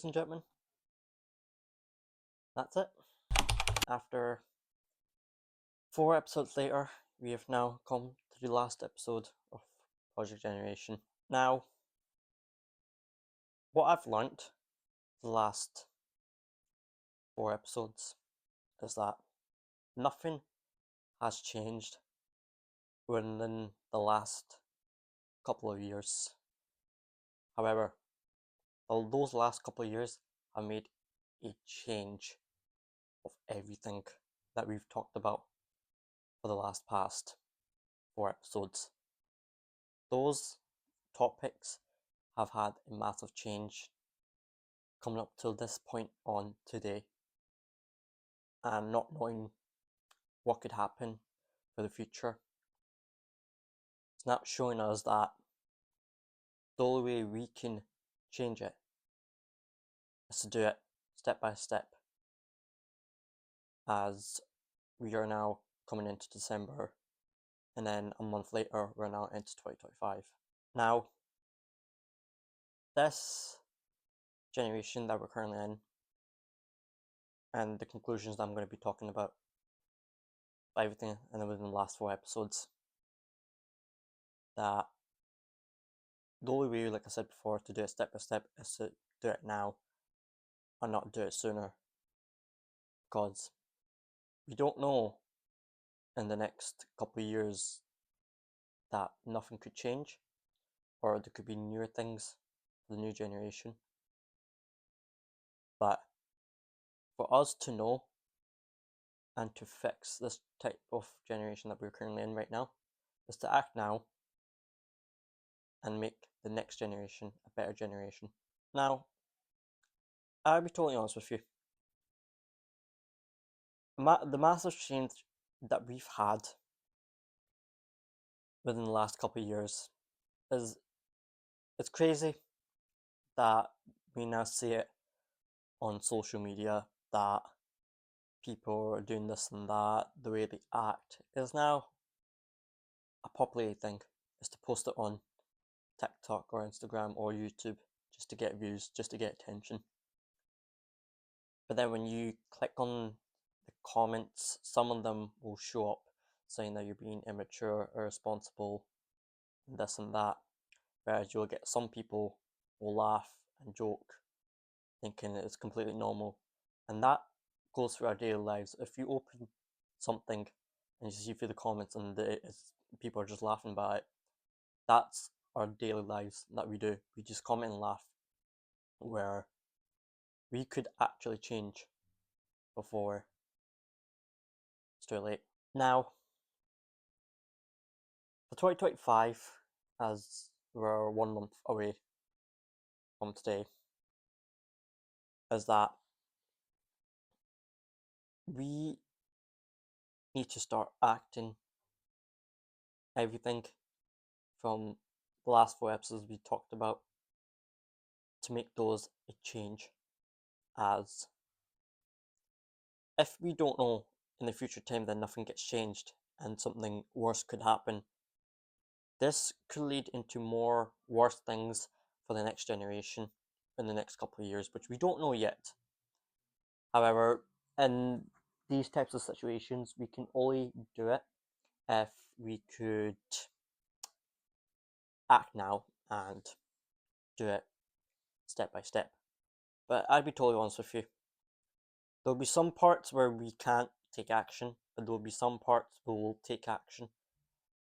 and gentlemen, that's it. After 4 episodes later, we have now come to the last episode of Project Generation. Now, what I've learnt the last 4 episodes is that nothing has changed within the last couple of years. However, those last couple of years have made a change of everything that we've talked about for the past 4 episodes. Those topics have had a massive change coming up till this point on today, and not knowing what could happen for the future. It's not showing us that the only way we can change it is to do it step by step, as we are now coming into December, and then a month later we're now into 2025. Now, this generation that we're currently in, and the conclusions that I'm going to be talking about, everything and within the last 4 episodes, that the only way, like I said before, to do it step by step is to do it now and not do it sooner, because we don't know in the next couple of years that nothing could change, or there could be newer things for the new generation. But for us to know and to fix this type of generation that we're currently in right now is to act now and make the next generation a better generation. Now, I'll be totally honest with you. The massive change that we've had within the last couple of years is, it's crazy that we now see it on social media, that people are doing this and that, the way they act is now a popular thing, is to post it on TikTok or Instagram or YouTube just to get views, just to get attention. But then when you click on the comments, some of them will show up saying that you're being immature, irresponsible, and this and that. Whereas you'll get some people will laugh and joke, thinking it's completely normal. And that goes through our daily lives. If you open something and you see through the comments and people are just laughing about it, that's our daily lives that we do. We just comment and laugh, where we could actually change before it's too late. Now, for 2025, as we're 1 month away from today, is that we need to start acting everything from the last 4 episodes we talked about to make those a change. As if we don't know in the future time that nothing gets changed and something worse could happen, this could lead into more worse things for the next generation in the next couple of years, which we don't know yet. However, in these types of situations, we can only do it if we could act now and do it step by step. But I'd be totally honest with you. There'll be some parts where we can't take action, but there'll be some parts where we'll take action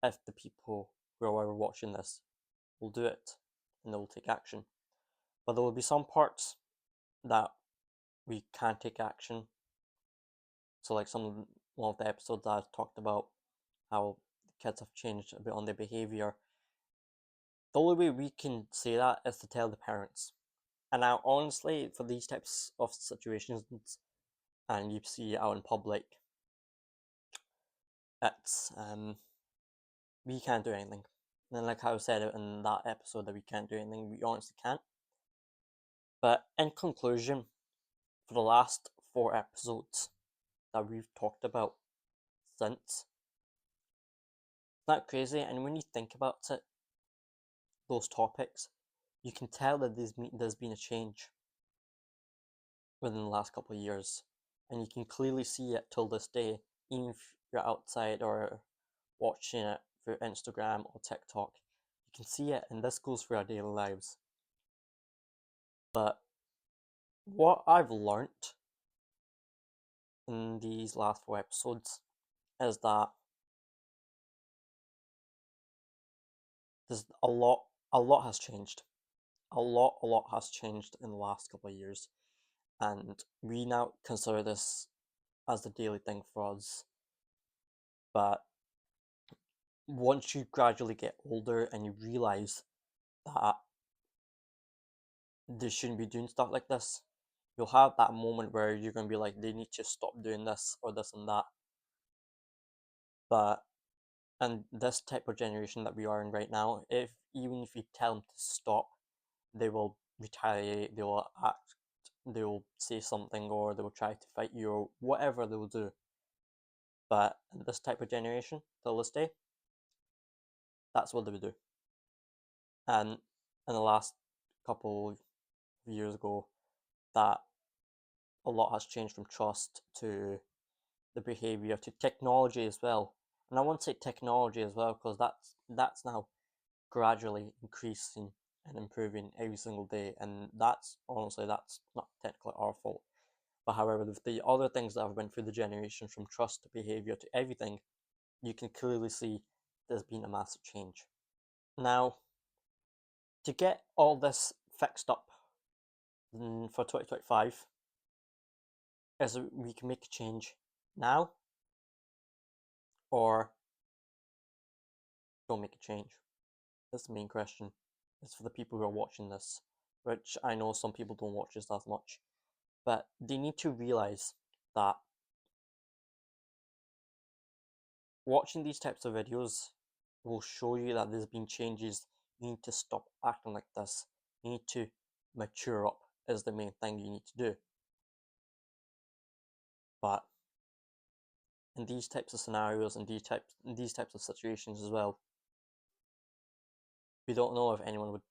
if the people who are watching this will do it and they will take action. But there will be some parts that we can't take action. So like one of the episodes that I've talked about how the kids have changed a bit on their behavior. The only way we can say that is to tell the parents. And now, honestly, for these types of situations, and you see it out in public, it's we can't do anything. And like how I said it in that episode that we can't do anything, we honestly can't. But in conclusion, for the last 4 episodes that we've talked about since, it's not crazy. And when you think about it, those topics, you can tell that there's been a change. within the last couple of years, and you can clearly see it till this day, even if you're outside or watching it through Instagram or TikTok. You can see it, and this goes through our daily lives. But what I've learnt in these last 4 episodes is that there's a lot has changed. A lot has changed in the last couple of years, and we now consider this as the daily thing for us. But once you gradually get older and you realize that they shouldn't be doing stuff like this, you'll have that moment where you're going to be like, they need to stop doing this or this and that. But and this type of generation that we are in right now, even if you tell them to stop, they will retaliate, they will act, they will say something, or they will try to fight you, or whatever they will do. But in this type of generation, till this day, that's what they would do. And in the last couple of years ago, that a lot has changed from trust to the behavior to technology as well. And I want to say technology as well because that's now gradually increasing and improving every single day, and that's honestly that's not technically our fault. But however, the other things that have been through the generation, from trust to behavior to everything, you can clearly see there's been a massive change. Now, to get all this fixed up for 2025, is we can make a change now or don't make a change. That's the main question. It's for the people who are watching this, which I know some people don't watch this as much, but they need to realize that watching these types of videos will show you that there's been changes. You need to stop acting like this. You need to mature up, is the main thing you need to do. But in these types of scenarios and these types of situations as well, we don't know if anyone would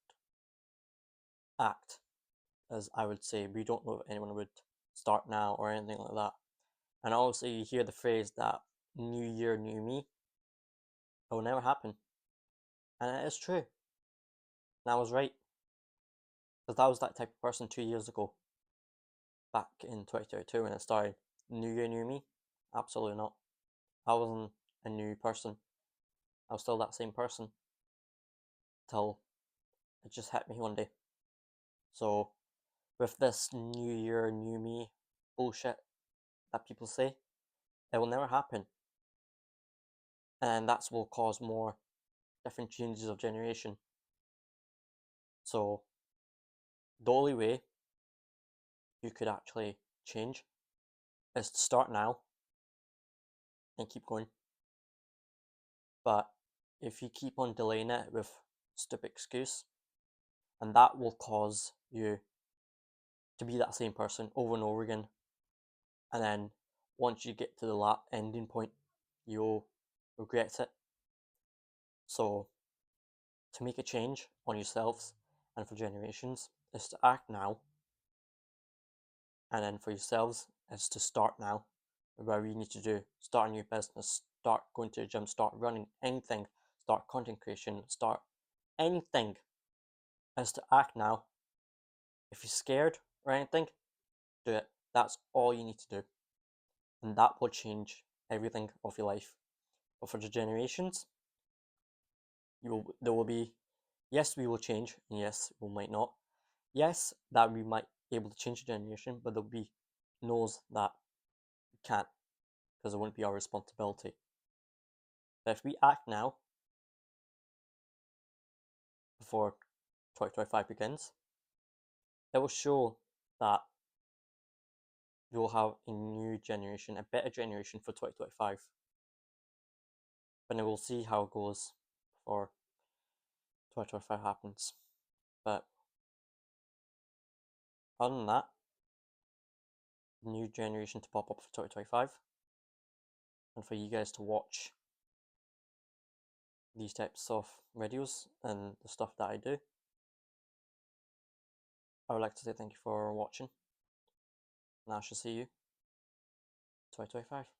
act as I would say. We don't know if anyone would start now or anything like that. And also you hear the phrase that new year, new me. It will never happen. And it is true. And I was right. Because I was that type of person 2 years ago. Back in 2022 when it started. New year, new me? Absolutely not. I wasn't a new person. I was still that same person. Till it just hit me one day. So with this new year, new me bullshit that people say, it will never happen. And that's will cause more different changes of generation. So the only way you could actually change is to start now and keep going. But if you keep on delaying it with stupid excuse, and that will cause you to be that same person over and over again, and then once you get to the ending point, you'll regret it. So to make a change on yourselves and for generations is to act now, and then for yourselves is to start now. Whatever you need to do, start a new business, start going to the gym, start running, anything, start content creation, start anything, is to act now. If you're scared or anything, do it. That's all you need to do, and that will change everything of your life. But for the generations, there will be, yes, we will change, and yes, we might not. Yes, that we might be able to change the generation, but there'll be no's that we can't, because it wouldn't be our responsibility. But if we act now, before 2025 begins, it will show that we will have a new generation, a better generation for 2025. But then we'll see how it goes before 2025 happens. But other than that, new generation to pop up for 2025, and for you guys to watch these types of videos and the stuff that I do. I would like to say thank you for watching. and I shall see you 2025.